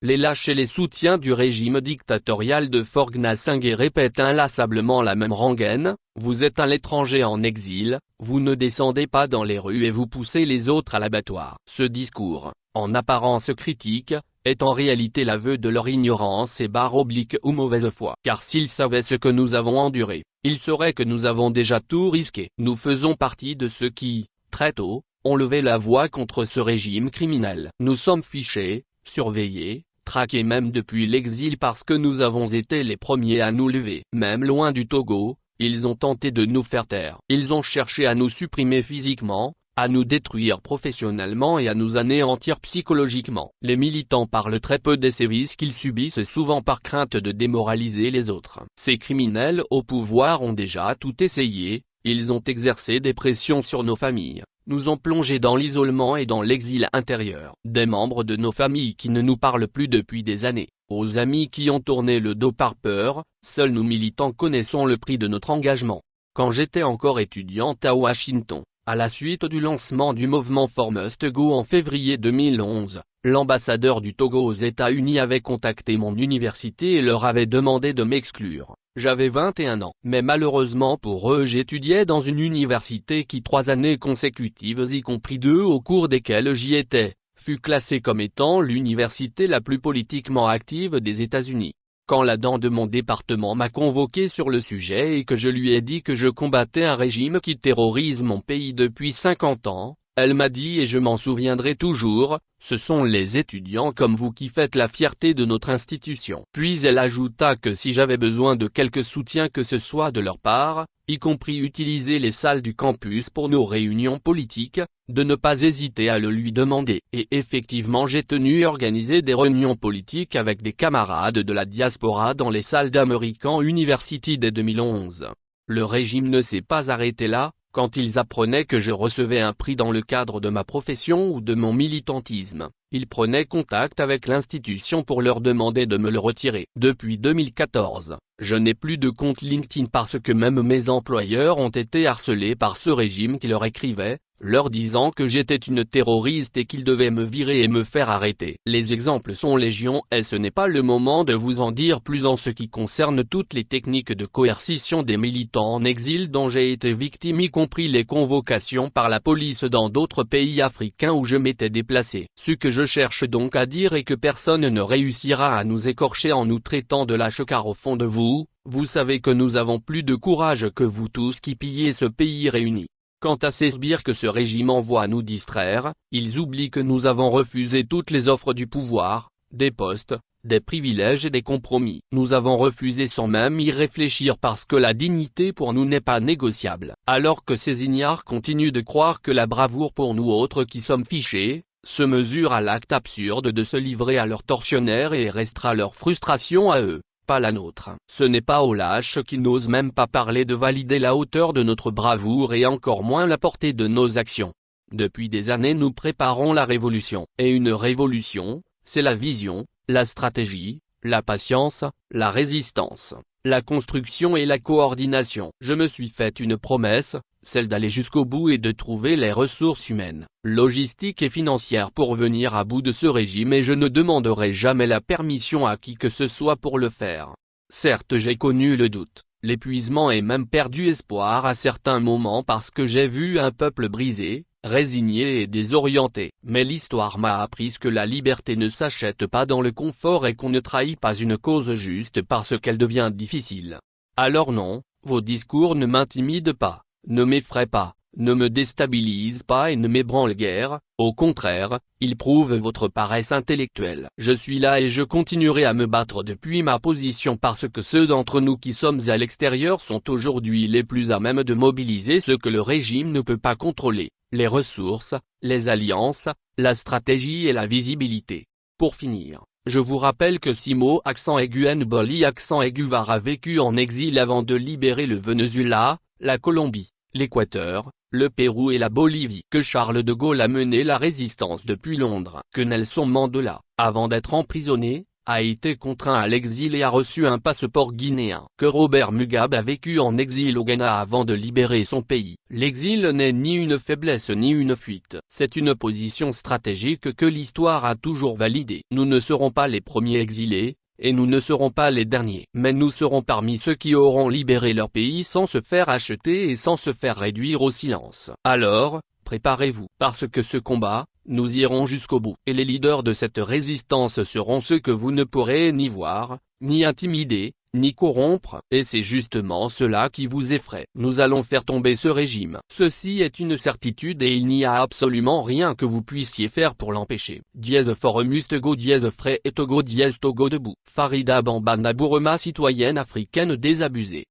les lâches et les soutiens du régime dictatorial de Faure Gnassingbé répètent inlassablement la même rengaine: vous êtes un étranger en exil, vous ne descendez pas dans les rues et vous poussez les autres à l'abattoir. Ce discours, en apparence critique, est en réalité l'aveu de leur ignorance et ou mauvaise foi. Car s'ils savaient ce que nous avons enduré, ils sauraient que nous avons déjà tout risqué. Nous faisons partie de ceux qui, très tôt, ont levé la voix contre ce régime criminel. Nous sommes fichés, surveillés, traqués même depuis l'exil parce que nous avons été les premiers à nous lever. Même loin du Togo, ils ont tenté de nous faire taire. Ils ont cherché à nous supprimer physiquement, à nous détruire professionnellement et à nous anéantir psychologiquement. Les militants parlent très peu des sévices qu'ils subissent souvent par crainte de démoraliser les autres. Ces criminels au pouvoir ont déjà tout essayé, ils ont exercé des pressions sur nos familles, nous ont plongés dans l'isolement et dans l'exil intérieur. Des membres de nos familles qui ne nous parlent plus depuis des années, aux amis qui ont tourné le dos par peur, seuls nous militants connaissons le prix de notre engagement. Quand j'étais encore étudiante à Washington, à la suite du lancement du mouvement For Must Go en février 2011, l'ambassadeur du Togo aux États-Unis avait contacté mon université et leur avait demandé de m'exclure. J'avais 21 ans. Mais malheureusement pour eux j'étudiais dans une université qui 3 années consécutives y compris 2 au cours desquelles j'y étais, fut classée comme étant l'université la plus politiquement active des États-Unis. Quand la dent de mon département m'a convoqué sur le sujet et que je lui ai dit que je combattais un régime qui terrorise mon pays depuis 50 ans, elle m'a dit et je m'en souviendrai toujours: ce sont les étudiants comme vous qui faites la fierté de notre institution. Puis elle ajouta que si j'avais besoin de quelque soutien que ce soit de leur part, y compris utiliser les salles du campus pour nos réunions politiques, de ne pas hésiter à le lui demander. Et effectivement j'ai tenu à organiser des réunions politiques avec des camarades de la diaspora dans les salles d'American University dès 2011. Le régime ne s'est pas arrêté là. Quand ils apprenaient que je recevais un prix dans le cadre de ma profession ou de mon militantisme, ils prenaient contact avec l'institution pour leur demander de me le retirer. Depuis 2014, je n'ai plus de compte LinkedIn parce que même mes employeurs ont été harcelés par ce régime qui leur écrivait, leur disant que j'étais une terroriste et qu'ils devaient me virer et me faire arrêter. Les exemples sont légion et ce n'est pas le moment de vous en dire plus en ce qui concerne toutes les techniques de coercition des militants en exil dont j'ai été victime, y compris les convocations par la police dans d'autres pays africains où je m'étais déplacé. Ce que je cherche donc à dire est que personne ne réussira à nous écorcher en nous traitant de lâches car au fond de vous, vous savez que nous avons plus de courage que vous tous qui pillez ce pays réuni. Quant à ces sbires que ce régime envoie à nous distraire, ils oublient que nous avons refusé toutes les offres du pouvoir, des postes, des privilèges et des compromis. Nous avons refusé sans même y réfléchir parce que la dignité pour nous n'est pas négociable. Alors que ces ignares continuent de croire que la bravoure pour nous autres qui sommes fichés, se mesure à l'acte absurde de se livrer à leurs tortionnaires et restera leur frustration à eux, pas la nôtre. Ce n'est pas aux lâches qui n'osent même pas parler de valider la hauteur de notre bravoure et encore moins la portée de nos actions. Depuis des années nous préparons la révolution. Et une révolution, c'est la vision, la stratégie, la patience, la résistance, la construction et la coordination. Je me suis fait une promesse, celle d'aller jusqu'au bout et de trouver les ressources humaines, logistiques et financières pour venir à bout de ce régime et je ne demanderai jamais la permission à qui que ce soit pour le faire. Certes j'ai connu le doute, l'épuisement et même perdu espoir à certains moments parce que j'ai vu un peuple brisé, résigné et désorienté. Mais l'histoire m'a appris que la liberté ne s'achète pas dans le confort et qu'on ne trahit pas une cause juste parce qu'elle devient difficile. Alors non, vos discours ne m'intimident pas, ne m'effraient pas, ne me déstabilisent pas et ne m'ébranlent guère, au contraire, ils prouvent votre paresse intellectuelle. Je suis là et je continuerai à me battre depuis ma position parce que ceux d'entre nous qui sommes à l'extérieur sont aujourd'hui les plus à même de mobiliser ce que le régime ne peut pas contrôler, les ressources, les alliances, la stratégie et la visibilité. Pour finir, je vous rappelle que Simo accent aigu Nboli accent aigu var a vécu en exil avant de libérer le Venezuela, la Colombie, l'Équateur, le Pérou et la Bolivie. Que Charles de Gaulle a mené la résistance depuis Londres. Que Nelson Mandela, avant d'être emprisonné, a été contraint à l'exil et a reçu un passeport guinéen. Que Robert Mugabe a vécu en exil au Ghana avant de libérer son pays. L'exil n'est ni une faiblesse ni une fuite. C'est une position stratégique que l'histoire a toujours validée. Nous ne serons pas les premiers exilés, et nous ne serons pas les derniers. Mais nous serons parmi ceux qui auront libéré leur pays sans se faire acheter et sans se faire réduire au silence. Alors, préparez-vous. Parce que ce combat, nous irons jusqu'au bout. Et les leaders de cette résistance seront ceux que vous ne pourrez ni voir, ni intimider, ni corrompre, et c'est justement cela qui vous effraie. Nous allons faire tomber ce régime. Ceci est une certitude et il n'y a absolument rien que vous puissiez faire pour l'empêcher. Dièse Foremus Togo dièse Fray et Togo dièse Togo debout. Farida Bambana Bourema citoyenne africaine désabusée.